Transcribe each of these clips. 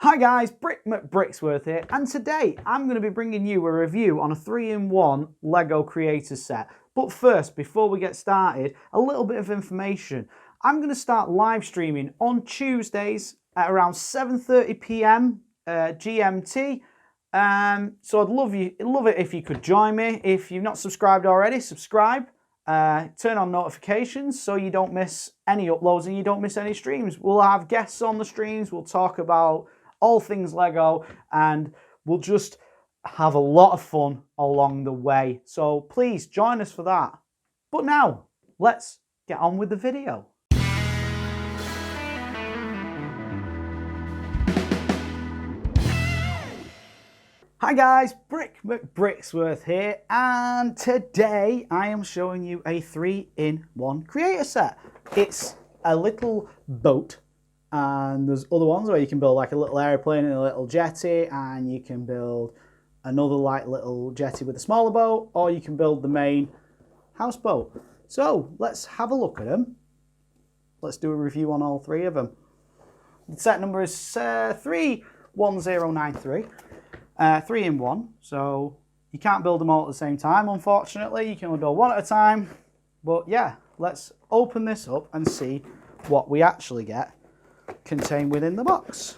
Hi guys, McBricksworth here, and today I'm going to be bringing you a review on a 3-in-1 Lego Creator set. But first, before we get started, a little bit of information. I'm going to start live streaming on Tuesdays at around 7:30 p.m. GMT. So I'd love it if you could join me. If you've not subscribed already, subscribe. Turn on notifications so you don't miss any uploads and you don't miss any streams. We'll have guests on the streams. We'll talk about all things Lego and we'll just have a lot of fun along the way. So please join us for that. But now, let's get on with the video. Hi guys, McBricksworth here, and today I am showing you a 3-in-1 creator set. It's a little boat, and there's other ones where you can build like a little airplane and a little jetty, and you can build another like little jetty with a smaller boat, or you can build the main houseboat. So let's have a look at them. Let's do a review on all three of them. The set number is 31093. 3-in-1, so you can't build them all at the same time, unfortunately. You can only build one at a time. But yeah, let's open this up and see what we actually get contained within the box.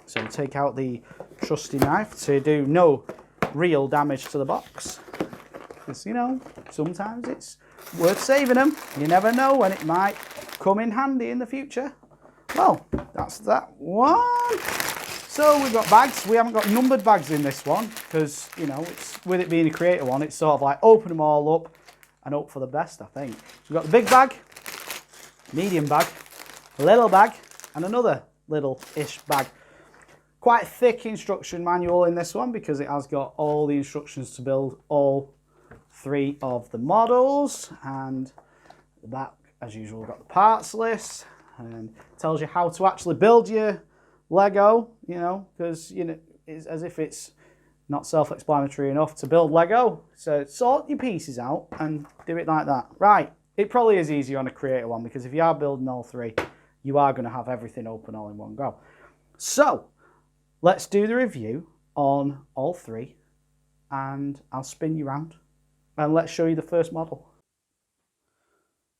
So take out the trusty knife to do no real damage to the box, because you know, sometimes it's worth saving them. You never know when it might come in handy in the future. Well, that's that one. So we've got bags. We haven't got numbered bags in this one because, you know, it's, with it being a creator one, it's sort of like open them all up and hope for the best, I think. So we've got the big bag, medium bag, little bag, and another little-ish bag. Quite thick instruction manual in this one because it has got all the instructions to build all three of the models. And at the back, as usual, we've got the parts list and tells you how to actually build your Lego, you know, because, you know, it's as if it's not self-explanatory enough to build Lego. So sort your pieces out and do it like that. Right, it probably is easier on a creator one because if you are building all three, you are going to have everything open all in one go. So let's do the review on all three and I'll spin you around and let's show you the first model.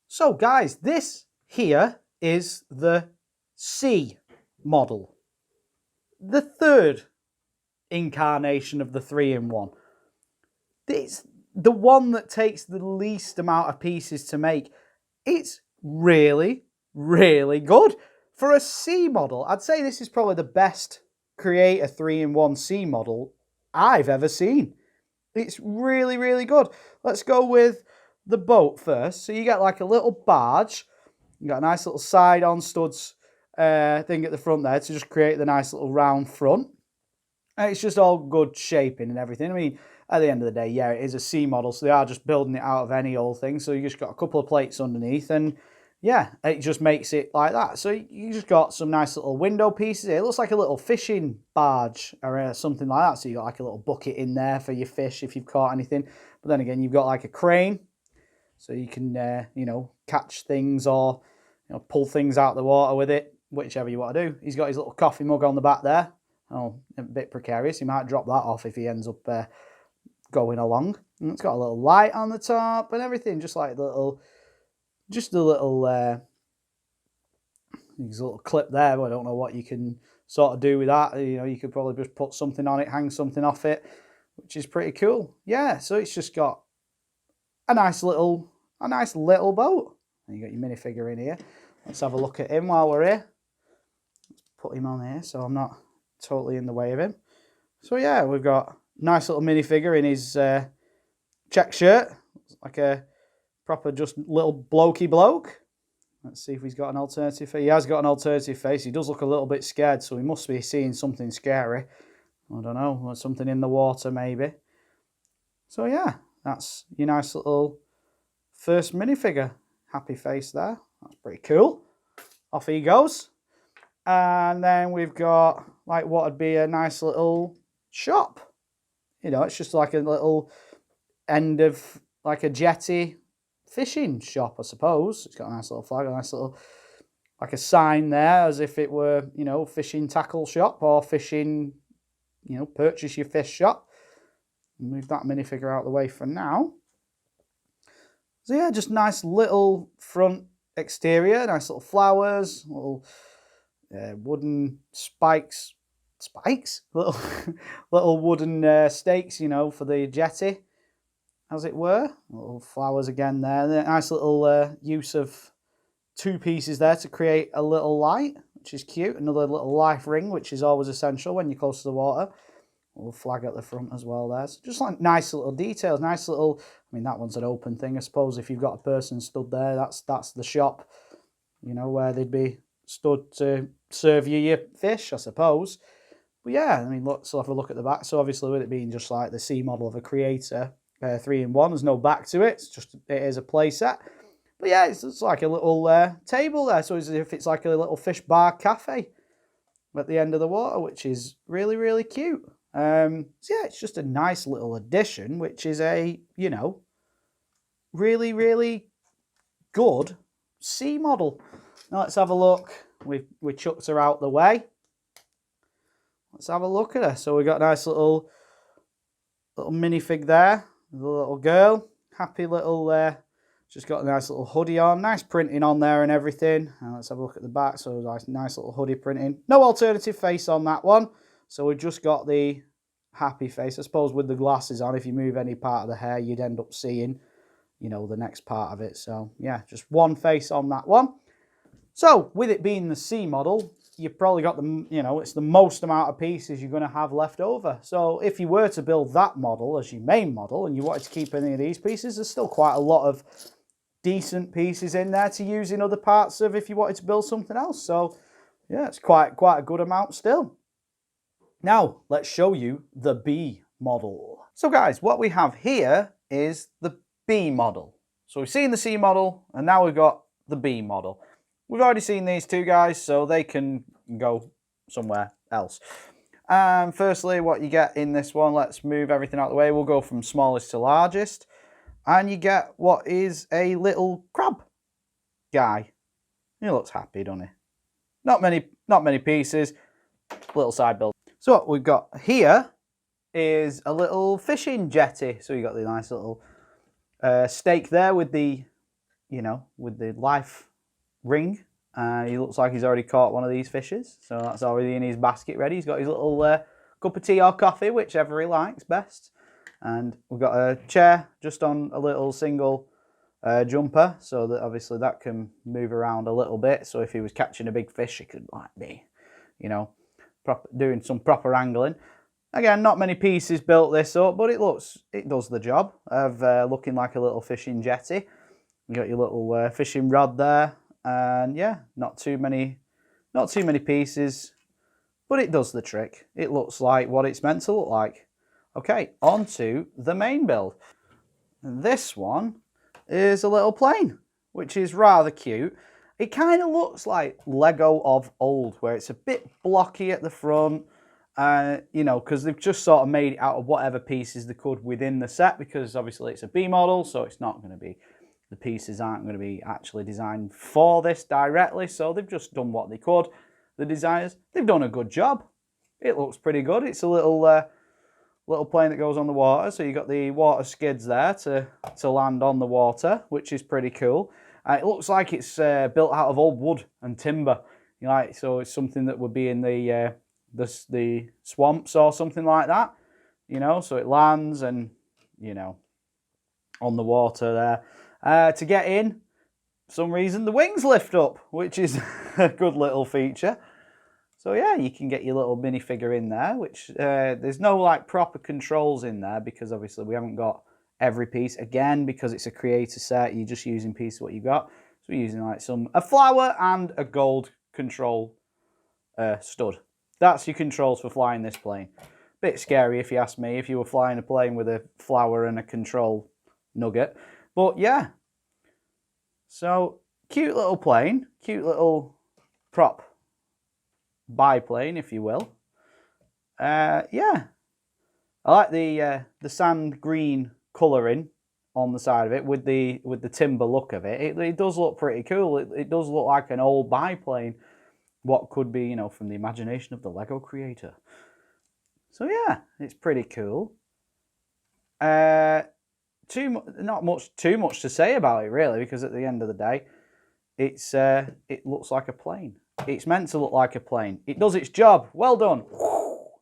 So guys, this here is the C model. The third incarnation of the 3-in-1. It's the one that takes the least amount of pieces to make. It's really, really good. For a C model, I'd say this is probably the best Creator 3-in-1 C model I've ever seen. It's really, really good. Let's go with the boat first. So you get like a little barge. You got a nice little side-on studs thing at the front there to just create the nice little round front. And it's just all good shaping and everything. I mean, at the end of the day, yeah, it is a C model, so they are just building it out of any old thing. So you just got a couple of plates underneath and yeah, it just makes it like that. So you just got some nice little window pieces. It looks like a little fishing barge or something like that. So you got like a little bucket in there for your fish if you've caught anything. But then again, you've got like a crane, so you can, you know, catch things or, you know, pull things out of the water with it, whichever you want to do. He's got his little coffee mug on the back there. Oh, a bit precarious. He might drop that off if he ends up going along. And it's got a little light on the top and everything, just like the little, his little clip there. But I don't know what you can sort of do with that. You know, you could probably just put something on it, hang something off it, which is pretty cool. Yeah, so it's just got a nice little boat. And you got your minifigure in here. Let's have a look at him while we're here. Let's put him on here so I'm not totally in the way of him. So yeah, we've got a nice little minifigure in his check shirt. Like a proper just little blokey bloke. Let's see if he's got an alternative face. He has got an alternative face. He does look a little bit scared, so he must be seeing something scary. I don't know, or something in the water maybe. So yeah, that's your nice little first minifigure. Happy face there. That's pretty cool. Off he goes. And then we've got like what would be a nice little shop. You know, it's just like a little end of like a jetty fishing shop, I suppose. It's got a nice little flag, a nice little like a sign there as if it were, you know, fishing tackle shop or fishing, you know, purchase your fish shop. Move that minifigure out of the way for now. So yeah, just nice little front exterior, nice little flowers, little wooden spikes, little little wooden stakes, you know, for the jetty, as it were. Little flowers again there. Nice little use of 2 pieces there to create a little light, which is cute. Another little life ring, which is always essential when you're close to the water. A little flag at the front as well there. So just like nice little details, nice little, I mean, that one's an open thing. I suppose if you've got a person stood there, that's the shop, you know, where they'd be stood to serve you your fish, I suppose. But yeah, I mean, let's have a look at the back. So obviously with it being just like the C model of a Creator 3-in-1, there's no back to it. It is a play set. But yeah, it's like a little table there. So as if it's like a little fish bar cafe at the end of the water, which is really, really cute. So yeah, it's just a nice little addition, which is a, you know, really, really good C model. Now let's have a look. We chucked her out the way. Let's have a look at her. So we got a nice little minifig there. The little girl. Happy little, she's got a nice little hoodie on. Nice printing on there and everything. And let's have a look at the back. So nice little hoodie printing. No alternative face on that one. So we've just got the happy face. I suppose with the glasses on, if you move any part of the hair, you'd end up seeing, you know, the next part of it. So yeah, just one face on that one. So with it being the C model, you've probably got the, you know, it's the most amount of pieces you're going to have left over. So if you were to build that model as your main model and you wanted to keep any of these pieces, there's still quite a lot of decent pieces in there to use in other parts of if you wanted to build something else. So yeah, it's quite a good amount still. Now, let's show you the B model. So guys, what we have here is the B model. So we've seen the C model, and now we've got the B model. We've already seen these two guys, so they can go somewhere else. Firstly, what you get in this one, let's move everything out of the way. We'll go from smallest to largest. And you get what is a little crab guy. He looks happy, doesn't he? Not many pieces, little side build. So what we've got here is a little fishing jetty. So you got the nice little stake there with the, you know, with the life ring. He looks like he's already caught one of these fishes. So that's already in his basket ready. He's got his little cup of tea or coffee, whichever he likes best. And we've got a chair just on a little single jumper, so that obviously that can move around a little bit. So if he was catching a big fish, he could like be, you know, doing some proper angling. Again, not many pieces built this up, but it does the job of looking like a little fishing jetty. You got your little fishing rod there, and yeah, not too many pieces, but it does the trick. It looks like what it's meant to look like. Okay, on to the main build. This one is a little plane, which is rather cute. It kind of looks like Lego of old, where it's a bit blocky at the front, you know, because they've just sort of made it out of whatever pieces they could within the set, because obviously it's a B model, so it's not going to be, the pieces aren't going to be actually designed for this directly, so they've just done what they could. The designers, they've done a good job. It looks pretty good. It's a little plane that goes on the water, so you've got the water skids there to land on the water, which is pretty cool. It looks like it's built out of old wood and timber, you know, so it's something that would be in the swamps or something like that, you know. So it lands and, you know, on the water there. To get in, for some reason the wings lift up, which is a good little feature. So yeah, you can get your little minifigure in there, which there's no like proper controls in there because obviously we haven't got every piece. Again, because it's a Creator set, you're just using piece of what you got. So we're using like a flower and a gold control stud. That's your controls for flying this plane. Bit scary if you ask me, if you were flying a plane with a flower and a control nugget. But yeah, so cute little plane, cute little prop biplane, if you will. Yeah, I like the sand green colouring on the side of it with the timber look of it. It does look pretty cool. It does look like an old biplane. What could be, you know, from the imagination of the Lego creator. So yeah, it's pretty cool. Not too much to say about it really, because at the end of the day, it looks like a plane. It's meant to look like a plane. It does its job. Well done.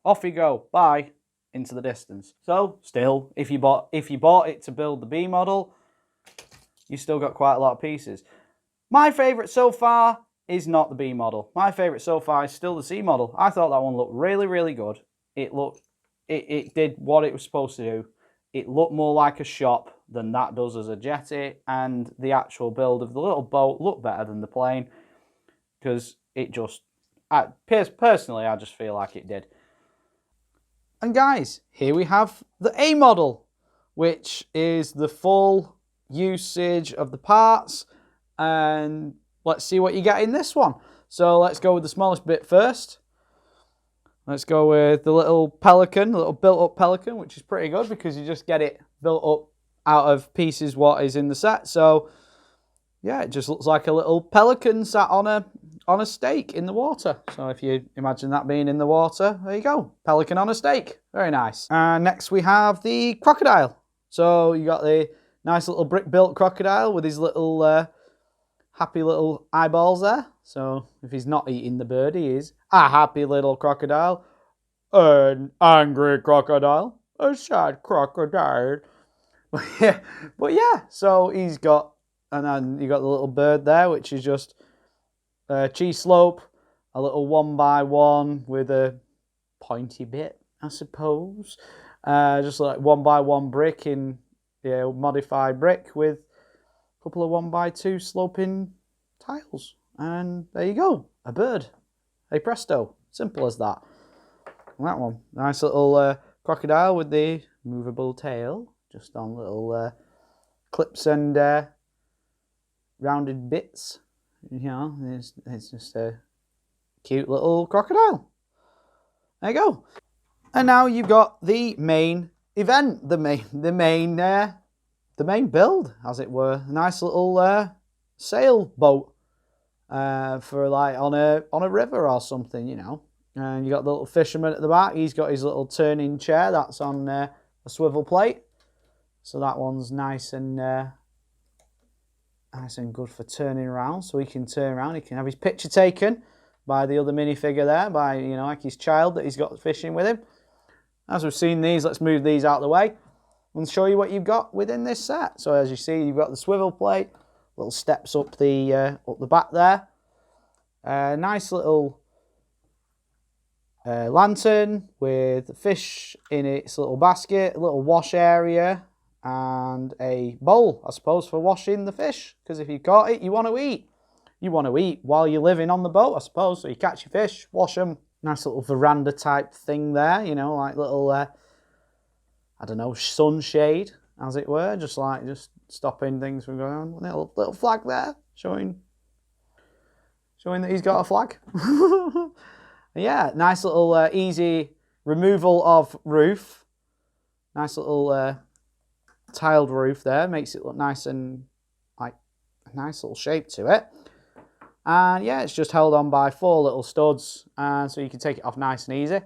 Off you go. Bye. Into the distance. So still, if you bought it to build the B model, you still got quite a lot of pieces. My favourite so far is not the B model. My favourite so far is still the C model. I thought that one looked really, really good. It did what it was supposed to do. It looked more like a shop than that does as a jetty, and the actual build of the little boat looked better than the plane, because it just, personally, I just feel like it did. And guys, here we have the A model, which is the full usage of the parts, and let's see what you get in this one. So let's go with the smallest bit first. Let's go with the little pelican, the little built-up pelican, which is pretty good because you just get it built up out of pieces what is in the set. So yeah, it just looks like a little pelican sat on a stake in the water. So if you imagine that being in the water, there you go, pelican on a stake. Very nice. And next we have the crocodile. So you got the nice little brick-built crocodile with his little happy little eyeballs there. So if he's not eating the bird, he is a happy little crocodile. An angry crocodile. A sad crocodile. But yeah, so he's got, and then you got the little bird there, which is just a cheese slope, a little 1x1 with a pointy bit, I suppose. Just like 1x1 brick in, yeah, modified brick with a couple of 1x2 sloping tiles. And there you go, a bird. Hey presto, simple as that. And that one, nice little crocodile with the movable tail, just on little clips and rounded bits. You know, it's just a cute little crocodile. There you go. And now you've got the main event, the main build, as it were. A nice little sailboat. For like on a river or something, you know. And you got the little fisherman at the back. He's got his little turning chair that's on a swivel plate. So that one's nice and good for turning around. So he can turn around. He can have his picture taken by the other minifigure there, by, you know, like his child that he's got fishing with him. As we've seen these, let's move these out of the way and show you what you've got within this set. So as you see, you've got the swivel plate. Little steps up the back there. Nice little lantern with fish in its little basket, a little wash area, and a bowl, I suppose, for washing the fish. Because if you caught it, you want to eat. You want to eat while you're living on the boat, I suppose. So you catch your fish, wash them. Nice little veranda type thing there, you know, like little, I don't know, sunshade, as it were, just stopping things from going on. Little flag there, showing that he's got a flag. Yeah, nice little easy removal of roof. Nice little tiled roof there, makes it look nice and like a nice little shape to it. And yeah, it's just held on by 4 little studs, so you can take it off nice and easy.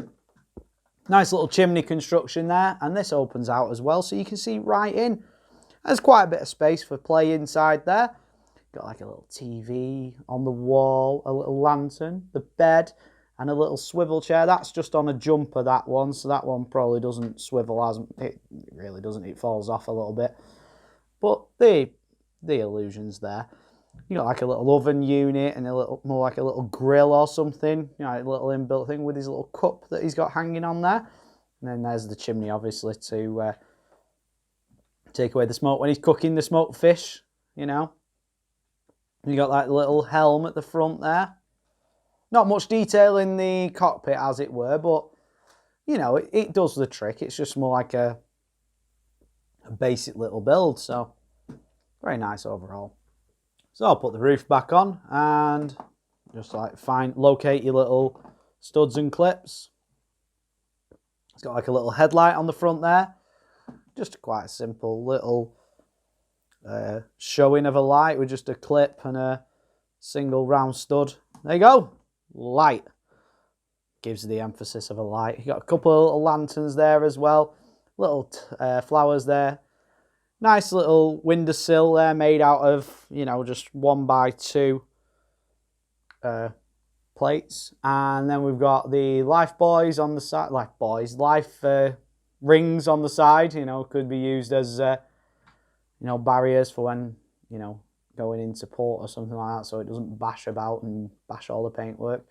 Nice little chimney construction there, and this opens out as well, so you can see right in. There's quite a bit of space for play inside there. Got like a little TV on the wall, a little lantern, the bed, and a little swivel chair. That's just on a jumper, that one, so that one probably doesn't swivel as it really doesn't. It falls off a little bit, but the illusion's there. You got like a little oven unit and a little more like a little grill or something. You know, like a little inbuilt thing with his little cup that he's got hanging on there. And then there's the chimney, obviously, to take away the smoke when he's cooking the smoked fish, you know. You got like the little helm at the front there. Not much detail in the cockpit, as it were, but, you know, it does the trick. It's just more like a basic little build, so very nice overall. So I'll put the roof back on and just like locate your little studs and clips. It's got like a little headlight on the front there. Just quite a simple little showing of a light with just a clip and a single round stud. There you go, light. Gives the emphasis of a light. You got a couple of little lanterns there as well, little flowers there. Nice little windowsill there made out of, you know, just 1x2 plates. And then we've got the life buoys on the side, life rings on the side, you know, could be used as, you know, barriers for when, you know, going into port or something like that, so it doesn't bash about and bash all the paintwork.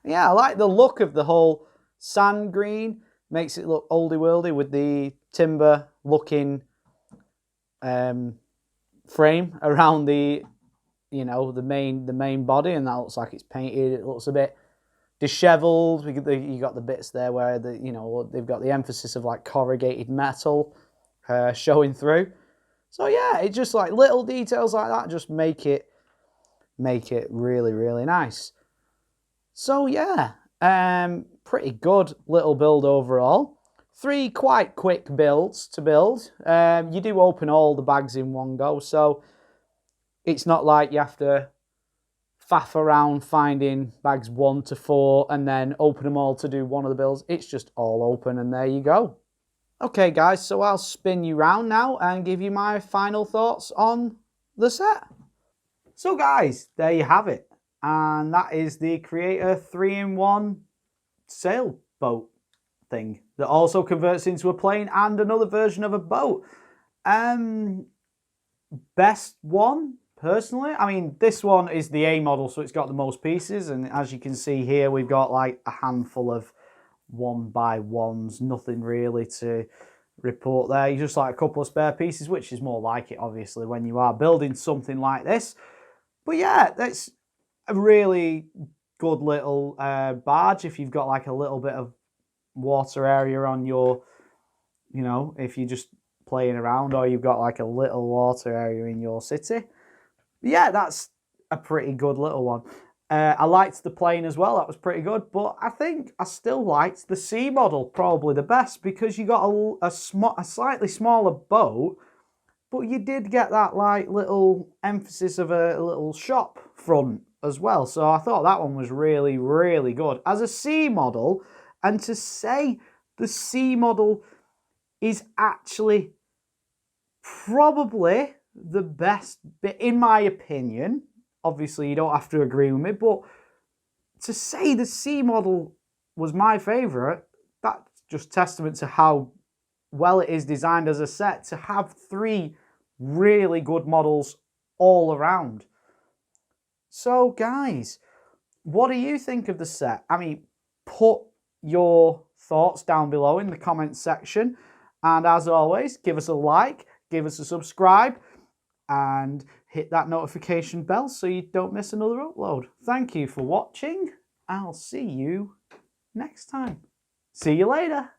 Yeah, I like the look of the whole sand green. Makes it look oldie worldy with the timber looking frame around the, you know, the main body, and that looks like it's painted. It looks a bit disheveled. You got the bits there where the, you know, they've got the emphasis of like corrugated metal showing through. So yeah, it's just like little details like that just make it really, really nice. So yeah, pretty good little build overall. 3 quite quick builds to build. You do open all the bags in one go, so it's not like you have to faff around finding bags 1 to 4 and then open them all to do one of the builds. It's just all open and there you go. Okay guys, so I'll spin you round now and give you my final thoughts on the set. So guys, there you have it. And that is the Creator 3-in-1 sailboat thing that also converts into a plane and another version of a boat. Best one, personally, I mean, this one is the A model, so it's got the most pieces. And as you can see here, we've got like a handful of 1x1s, nothing really to report there. You just like a couple of spare pieces, which is more like it, obviously, when you are building something like this. But yeah, that's a really good little barge if you've got like a little bit of water area on your, you know, if you're just playing around, or you've got like a little water area in your city. Yeah, that's a pretty good little one. I liked the plane as well, that was pretty good, but I think I still liked the C model probably the best, because you got a slightly smaller boat, but you did get that like little emphasis of a little shop front as well. So I thought that one was really, really good as a C model. And to say the C model is actually probably the best bit, in my opinion. Obviously, you don't have to agree with me, but to say the C model was my favourite, that's just testament to how well it is designed as a set, to have 3 really good models all around. So guys, what do you think of the set? I mean, put your thoughts down below in the comments section. And as always, give us a like, give us a subscribe, and hit that notification bell so you don't miss another upload. Thank you for watching. I'll see you next time. See you later.